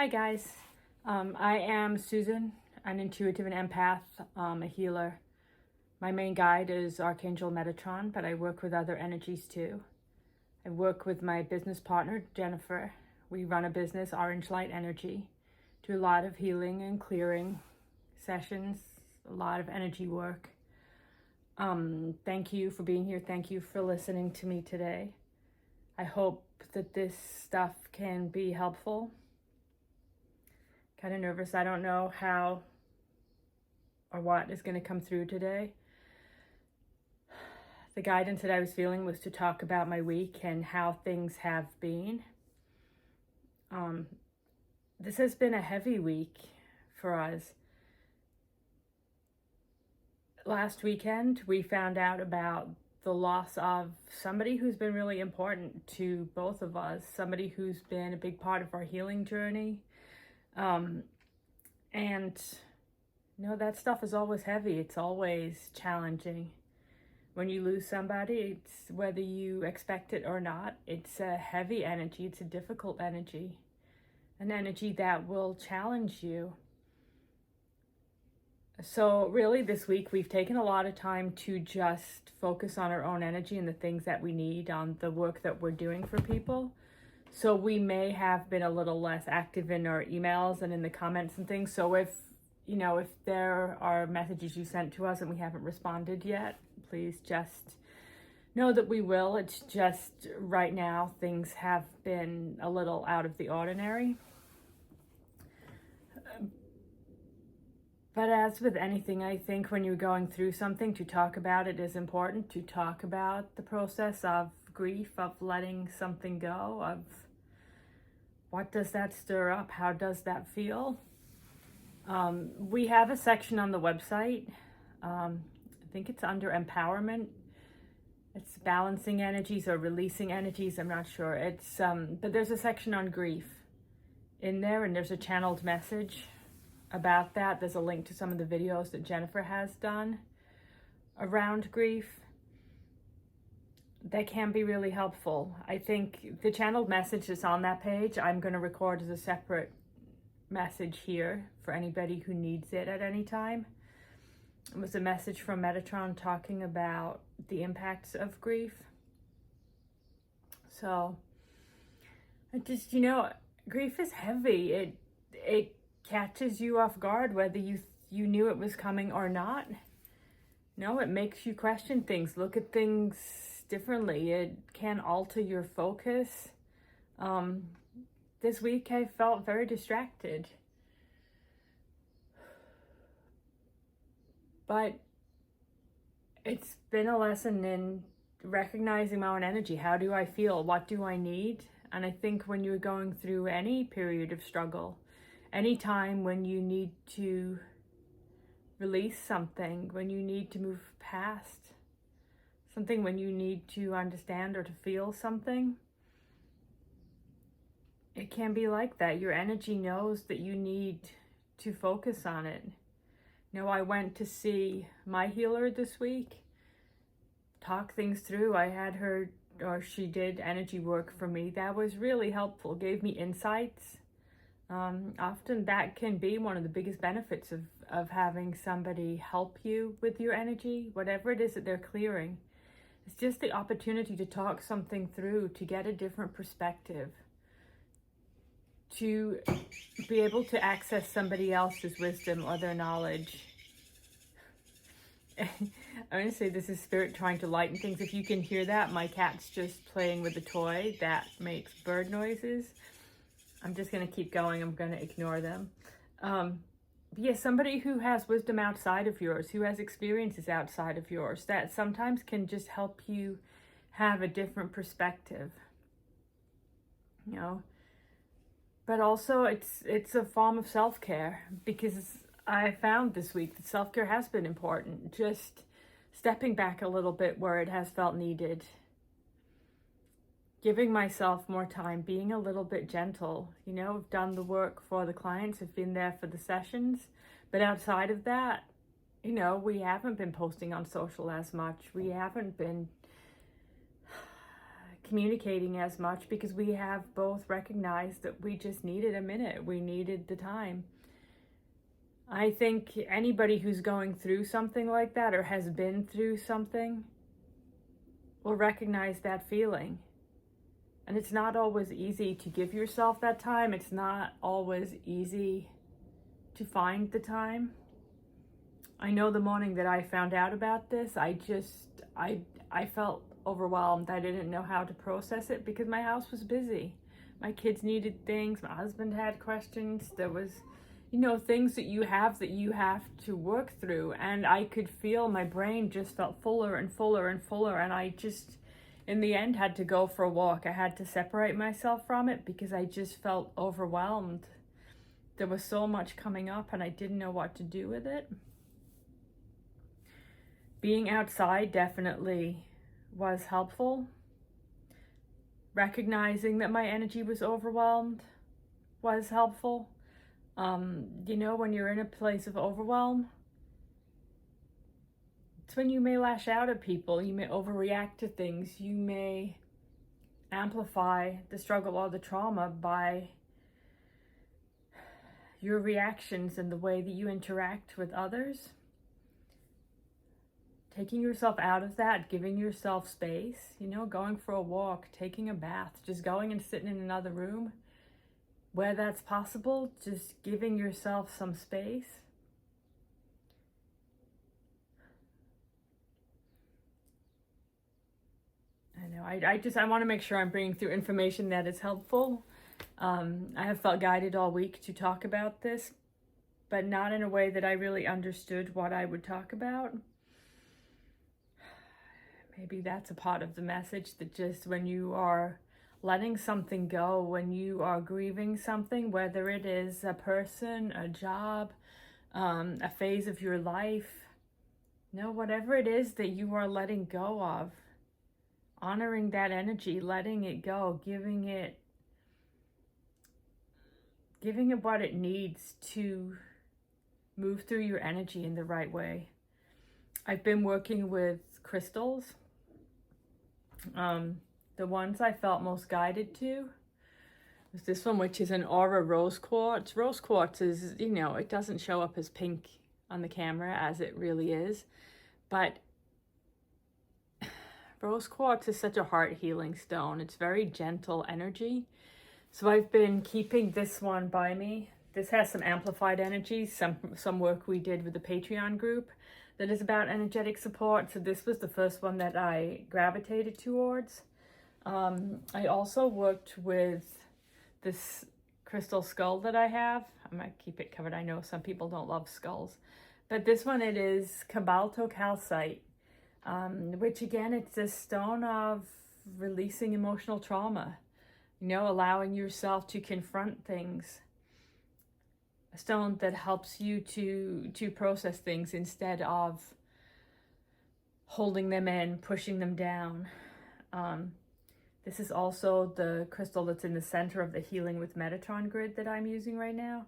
Hi guys, I am Susan, an intuitive and empath, a healer. My main guide is Archangel Metatron, but I work with other energies too. I work with my business partner, Jennifer. We run a business, Orange Light Energy, do a lot of healing and clearing sessions, a lot of energy work. Thank you for being here. Thank you for listening to me today. I hope that this stuff can be helpful. Kind of nervous. I don't know how or what is going to come through today. The guidance that I was feeling was to talk about my week and how things have been. This has been a heavy week for us. Last weekend, we found out about the loss of somebody who's been really important to both of us, somebody who's been a big part of our healing journey. And that stuff is always heavy. It's always challenging. When you lose somebody, it's whether you expect it or not, it's a heavy energy. It's a difficult energy, an energy that will challenge you. So really this week, we've taken a lot of time to just focus on our own energy and the things that we need, on the work that we're doing for people. So we may have been a little less active in our emails and in the comments and things. So if there are messages you sent to us and we haven't responded yet, please just know that we will. It's just right now things have been a little out of the ordinary. But as with anything, I think when you're going through something, to talk about it is important, to talk about the process of grief, of letting something go, of what does that stir up, how does that feel. We have a section on the website, I think it's under empowerment. It's balancing energies or releasing energies, I'm not sure. It's but there's a section on grief in there, and there's a channeled message about that. There's a link to some of the videos that Jennifer has done around grief that can be really helpful. I think the channeled message that's on that page, I'm going to record as a separate message here for anybody who needs it at any time. It was a message from Metatron talking about the impacts of grief. So just, grief is heavy. It catches you off guard, whether you knew it was coming or not. It makes you question things, look at things differently. It can alter your focus. This week I felt very distracted. But it's been a lesson in recognizing my own energy. How do I feel? What do I need? And I think when you're going through any period of struggle, any time when you need to release something, when you need to move past something, when you need to understand or to feel something, it can be like that. Your energy knows that you need to focus on it. I went to see my healer this week, talk things through. I had her, or she did energy work for me. That was really helpful, gave me insights. Often that can be one of the biggest benefits of having somebody help you with your energy, whatever it is that they're clearing. It's just the opportunity to talk something through, to get a different perspective, to be able to access somebody else's wisdom or their knowledge. I'm going to say this is spirit trying to lighten things. If you can hear that, my cat's just playing with a toy that makes bird noises. I'm just going to keep going. I'm going to ignore them. Somebody who has wisdom outside of yours, who has experiences outside of yours, that sometimes can just help you have a different perspective. But also it's a form of self-care, because I found this week that self-care has been important. Just stepping back a little bit where it has felt needed. Giving myself more time, being a little bit gentle. I've done the work for the clients, I've been there for the sessions. But outside of that, we haven't been posting on social as much. We haven't been communicating as much because we have both recognized that we just needed a minute. We needed the time. I think anybody who's going through something like that or has been through something will recognize that feeling. And it's not always easy to give yourself that time. It's not always easy to find the time. I know the morning that I found out about this, I felt overwhelmed. I didn't know how to process it because my house was busy. My kids needed things. My husband had questions. There was, things that you have to work through. And I could feel my brain just felt fuller and fuller and fuller. And I just, in the end, had to go for a walk. I had to separate myself from it because I just felt overwhelmed. There was so much coming up and I didn't know what to do with it. Being outside definitely was helpful. Recognizing that my energy was overwhelmed was helpful. When you're in a place of overwhelm, it's when you may lash out at people, you may overreact to things, you may amplify the struggle or the trauma by your reactions and the way that you interact with others. Taking yourself out of that, giving yourself space, going for a walk, taking a bath, just going and sitting in another room where that's possible, just giving yourself some space. I know, I want to make sure I'm bringing through information that is helpful. I have felt guided all week to talk about this, but not in a way that I really understood what I would talk about. Maybe that's a part of the message, that just when you are letting something go, when you are grieving something, whether it is a person, a job, a phase of your life, whatever it is that you are letting go of, honoring that energy, letting it go, giving it what it needs to move through your energy in the right way. I've been working with crystals. The ones I felt most guided to was this one, which is an aura rose quartz. Rose quartz is, it doesn't show up as pink on the camera as it really is, but rose quartz is such a heart healing stone. It's very gentle energy. So I've been keeping this one by me. This has some amplified energy, some work we did with the Patreon group that is about energetic support. So this was the first one that I gravitated towards. I also worked with this crystal skull that I have. I might keep it covered. I know some people don't love skulls, but this one, it is cobaltocalcite, which again, it's a stone of releasing emotional trauma, allowing yourself to confront things. A stone that helps you to process things instead of holding them in, pushing them down. This is also the crystal that's in the center of the Healing with Metatron grid that I'm using right now,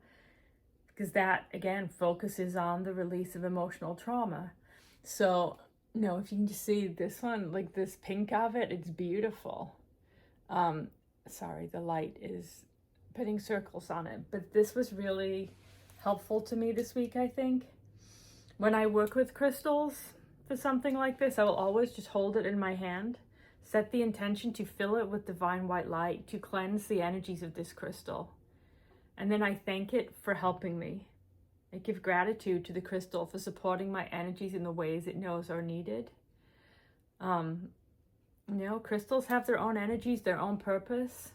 because that, again, focuses on the release of emotional trauma. So, if you can just see this one, like this pink of it, it's beautiful. Sorry, the light is putting circles on it, but this was really helpful to me this week, I think. When I work with crystals for something like this, I will always just hold it in my hand, set the intention to fill it with divine white light, to cleanse the energies of this crystal. And then I thank it for helping me. I give gratitude to the crystal for supporting my energies in the ways it knows are needed. Crystals have their own energies, their own purpose.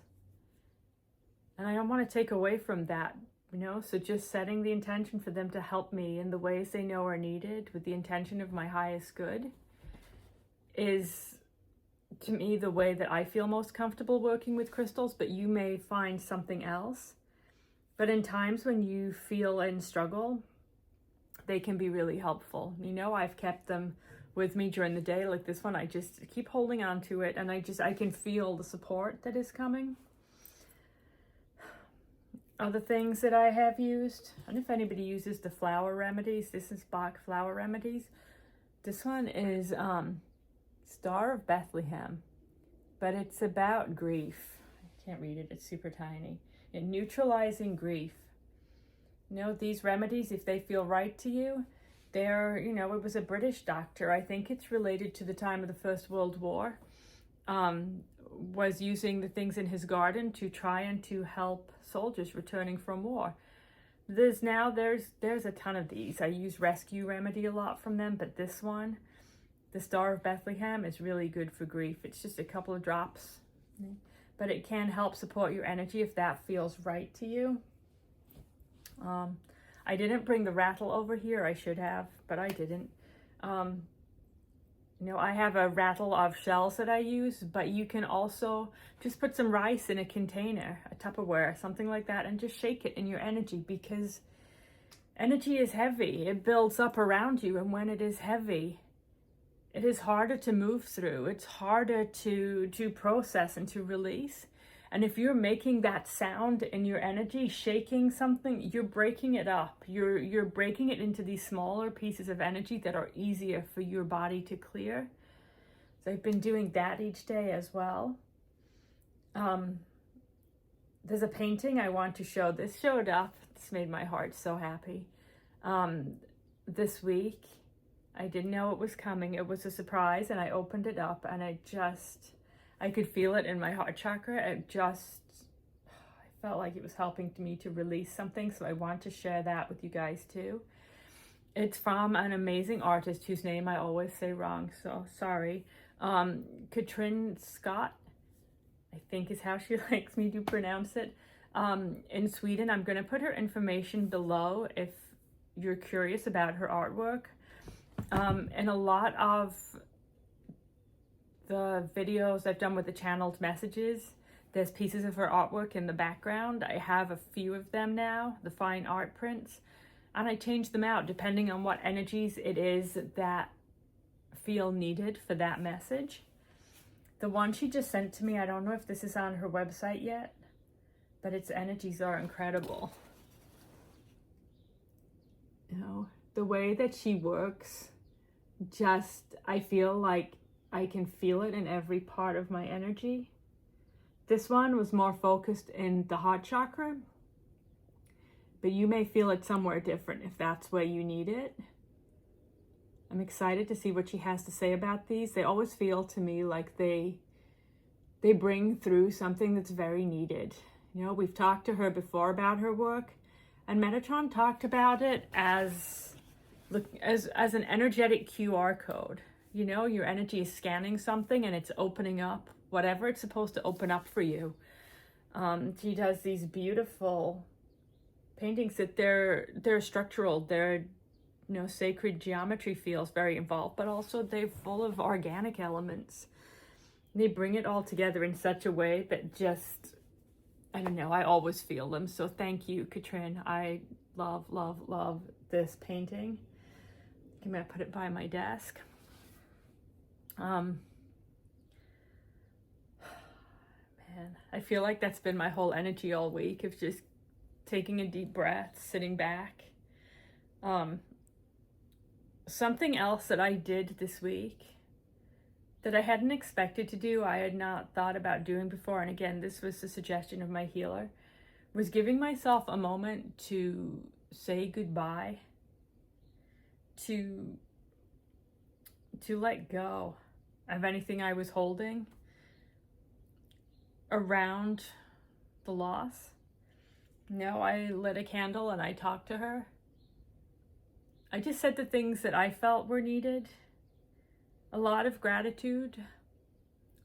And I don't want to take away from that, so just setting the intention for them to help me in the ways they know are needed with the intention of my highest good is, to me, the way that I feel most comfortable working with crystals, but you may find something else. But in times when you feel in struggle, they can be really helpful. I've kept them with me during the day, like this one. I just keep holding on to it, and I can feel the support that is coming. Other things that I have used, I don't know if anybody uses the flower remedies. This is Bach Flower Remedies. This one is Star of Bethlehem. but it's about grief. I can't read it, it's super tiny. In neutralizing grief. These remedies, if they feel right to you, they're, it was a British doctor, I think it's related to the time of the First World War, was using the things in his garden to try and to help soldiers returning from war. There's a ton of these. I use Rescue Remedy a lot from them, but this one, the Star of Bethlehem, is really good for grief. It's just a couple of drops, but it can help support your energy if that feels right to you. I didn't bring the rattle over here. I should have, but I didn't. I have a rattle of shells that I use, but you can also just put some rice in a container, a Tupperware, something like that, and just shake it in your energy, because energy is heavy. It builds up around you, and when it is heavy, it is harder to move through. It's harder to process and to release. And if you're making that sound in your energy, shaking something, you're breaking it up. You're breaking it into these smaller pieces of energy that are easier for your body to clear. So I've been doing that each day as well. There's a painting I want to show. This showed up. This made my heart so happy. This week, I didn't know it was coming. It was a surprise, and I opened it up, and I could feel it in my heart chakra. I felt like it was helping me to release something, so I want to share that with you guys too. It's from an amazing artist whose name I always say wrong, so sorry. Catrin Skött, I think is how she likes me to pronounce it, in Sweden. I'm going to put her information below if you're curious about her artwork. And a lot of the videos I've done with the channeled messages, there's pieces of her artwork in the background. I have a few of them now, the fine art prints, and I change them out depending on what energies it is that feel needed for that message. The one she just sent to me, I don't know if this is on her website yet, but its energies are incredible. The way that she works, I feel like I can feel it in every part of my energy. This one was more focused in the heart chakra, but you may feel it somewhere different if that's where you need it. I'm excited to see what she has to say about these. They always feel to me like they bring through something that's very needed. We've talked to her before about her work, and Metatron talked about it as an energetic QR code. Your energy is scanning something and it's opening up whatever it's supposed to open up for you. She does these beautiful paintings that they're structural. They're, sacred geometry feels very involved, but also they're full of organic elements. They bring it all together in such a way that I always feel them. So thank you, Catrin. I love, love, love this painting. I'm going to put it by my desk. Man, I feel like that's been my whole energy all week, of just taking a deep breath, sitting back. Something else that I did this week that I hadn't expected to do, I had not thought about doing before, and again, this was the suggestion of my healer, was giving myself a moment to say goodbye, to let go of anything I was holding around the loss. I lit a candle and I talked to her. I just said the things that I felt were needed. A lot of gratitude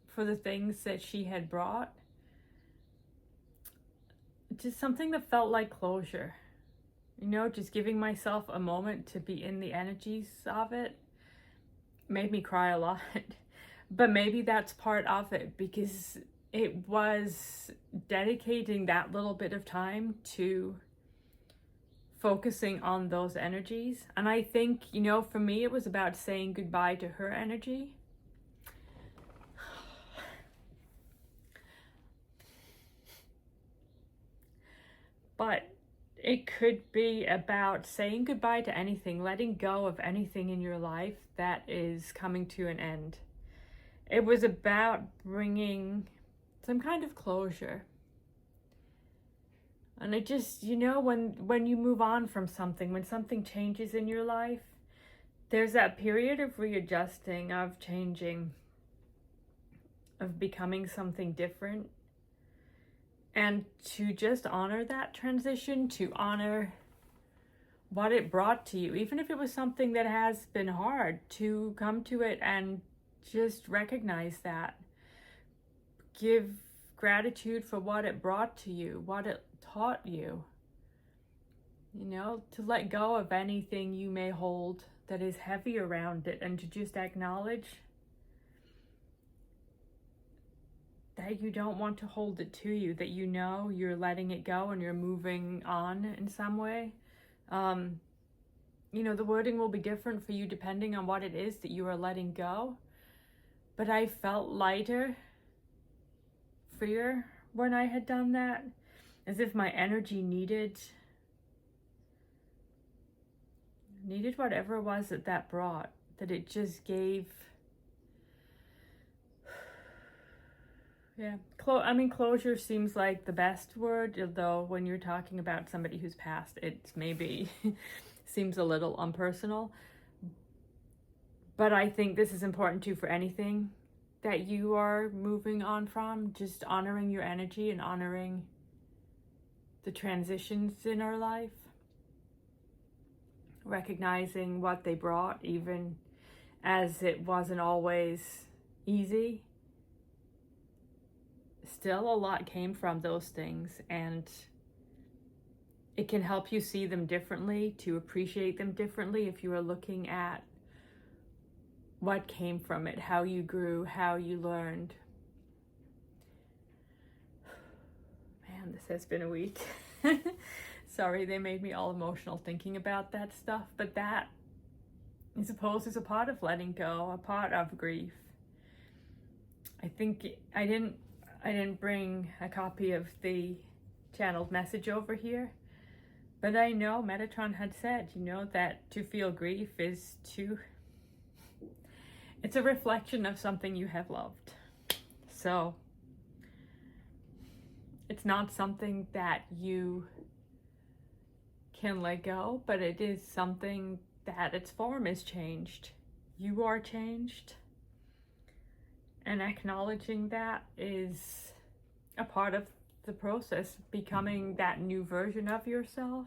for the things that she had brought. Just something that felt like closure. Just giving myself a moment to be in the energies of it made me cry a lot. But maybe that's part of it, because it was dedicating that little bit of time to focusing on those energies. And I think, for me, it was about saying goodbye to her energy. But it could be about saying goodbye to anything, letting go of anything in your life that is coming to an end. it was about bringing some kind of closure. And it just, when you move on from something, when something changes in your life, there's that period of readjusting, of changing, of becoming something different. And to just honor that transition, to honor what it brought to you, even if it was something that has been hard, to come to it and just recognize that. Give gratitude for what it brought to you, what it taught you. To let go of anything you may hold that is heavy around it, and to just acknowledge that you don't want to hold it to you, that you're letting it go and you're moving on in some way. The wording will be different for you depending on what it is that you are letting go. But I felt lighter, freer when I had done that, as if my energy needed whatever it was that brought, that it just gave. Yeah, closure seems like the best word, although when you're talking about somebody who's passed, it maybe seems a little impersonal. But I think this is important too for anything that you are moving on from, just honoring your energy and honoring the transitions in our life. Recognizing what they brought, even as it wasn't always easy. Still, a lot came from those things, and it can help you see them differently, to appreciate them differently if you are looking at what came from it, how you grew, how you learned. Man, this has been a week. Sorry, they made me all emotional thinking about that stuff, but that, I suppose, is a part of letting go, a part of grief. I think I didn't bring a copy of the channeled message over here, but I know Metatron had said, that to feel grief is it's a reflection of something you have loved. So it's not something that you can let go, but it is something that its form is changed. You are changed. And acknowledging that is a part of the process, becoming that new version of yourself.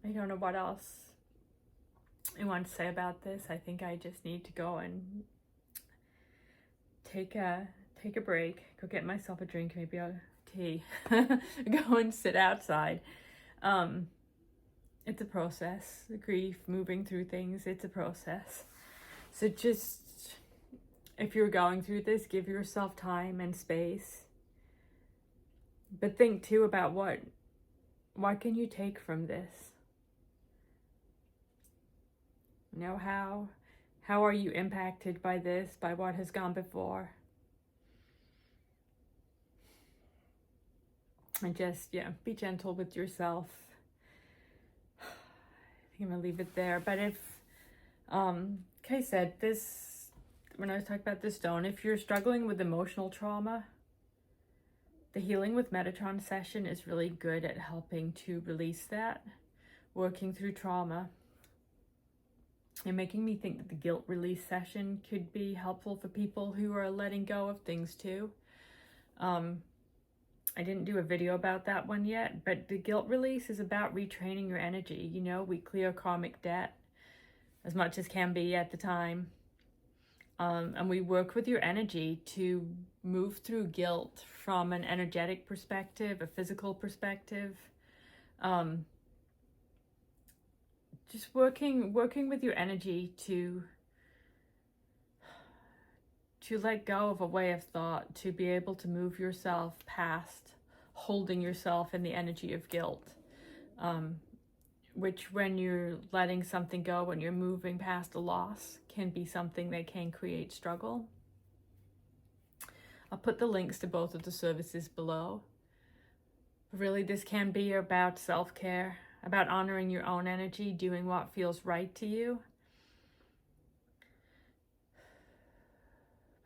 I don't know what else I want to say about this. I think I just need to go and take a break, go get myself a drink, maybe a tea, go and sit outside. It's a process. The grief, moving through things, it's a process. So just, if you're going through this, give yourself time and space. But think too about what can you take from this? How are you impacted by this, by what has gone before? And just, be gentle with yourself. I think I'm gonna leave it there. But if, like I said, when I was talking about this stone, if you're struggling with emotional trauma, the Healing with Metatron session is really good at helping to release that, working through trauma. And making me think that the guilt release session could be helpful for people who are letting go of things too. I didn't do a video about that one yet, but the guilt release is about retraining your energy. We clear karmic debt as much as can be at the time. And we work with your energy to move through guilt from an energetic perspective, a physical perspective. Just working with your energy to let go of a way of thought, to be able to move yourself past holding yourself in the energy of guilt, which when you're letting something go, when you're moving past a loss, can be something that can create struggle. I'll put the links to both of the services below. Really, this can be about self-care, about honoring your own energy, doing what feels right to you.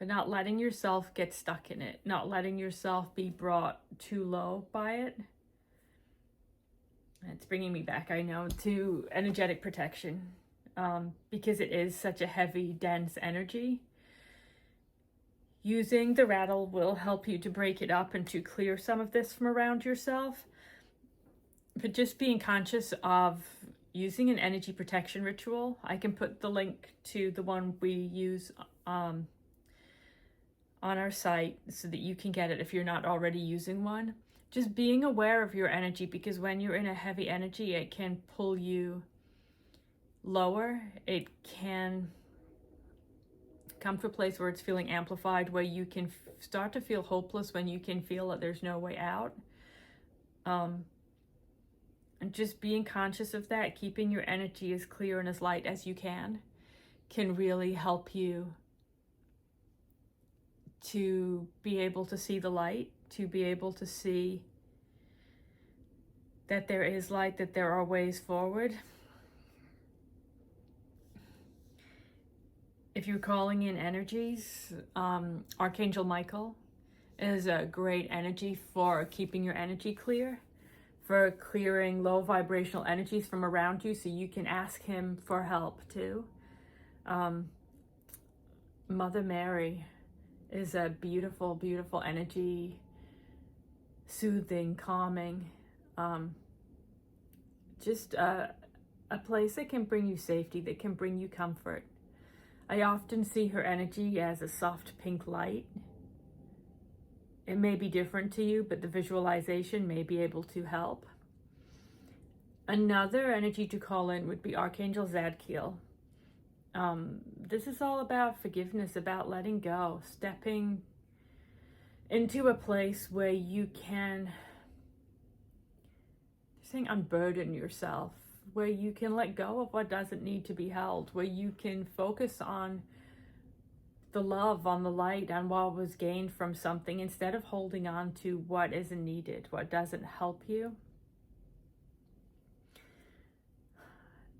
but not letting yourself get stuck in it, not letting yourself be brought too low by it. It's bringing me back, I know, to energetic protection, because it is such a heavy, dense energy. Using the rattle will help you to break it up and to clear some of this from around yourself. But just being conscious of using an energy protection ritual. I can put the link to the one we use on our site so that you can get it if you're not already using one. Just being aware of your energy, because when you're in a heavy energy, it can pull you lower. It can come to a place where it's feeling amplified, where you can start to feel hopeless, when you can feel that there's no way out. And just being conscious of that, keeping your energy as clear and as light as you can really help you to be able to see the light, to be able to see that there is light, that there are ways forward. If you're calling in energies, Archangel Michael is a great energy for keeping your energy clear, for clearing low vibrational energies from around you, so you can ask him for help too. Mother Mary is a beautiful, beautiful energy, soothing, calming, just a place that can bring you safety, that can bring you comfort. I often see her energy as a soft pink light. It may be different to you, but the visualization may be able to help. Another energy to call in would be Archangel Zadkiel. This is all about forgiveness, about letting go, stepping into a place where you can, unburden yourself, where you can let go of what doesn't need to be held, where you can focus on the love, on the light, on what was gained from something, instead of holding on to what isn't needed, what doesn't help you.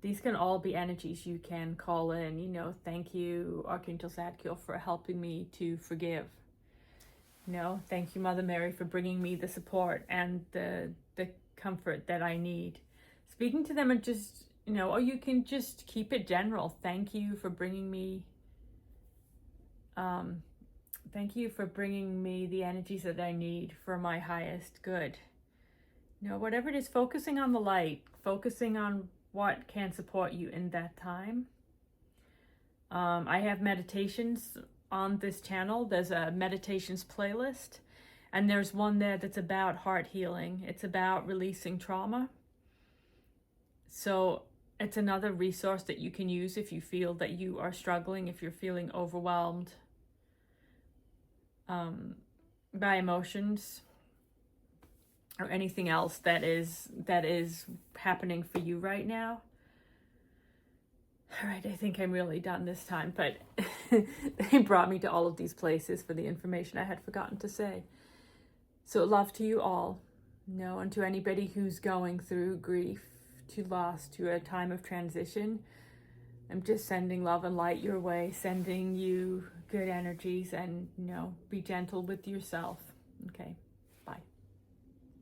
These can all be energies you can call in. Thank you, Archangel Zadkiel, for helping me to forgive. Thank you, Mother Mary, for bringing me the support and the comfort that I need. Speaking to them, and just, or you can just keep it general. Thank you for bringing me the energies that I need for my highest good. Whatever it is, focusing on the light, focusing on what can support you in that time. I have meditations on this channel. There's a meditations playlist, and there's one there that's about heart healing. It's about releasing trauma. So it's another resource that you can use if you feel that you are struggling, if you're feeling overwhelmed by emotions or anything else that is happening for you right now. All right, I think I'm really done this time, but they brought me to all of these places for the information I had forgotten to say. So love to you all, and to anybody who's going through grief, to loss, to a time of transition. I'm just sending love and light your way, sending you good energies, and be gentle with yourself. Okay.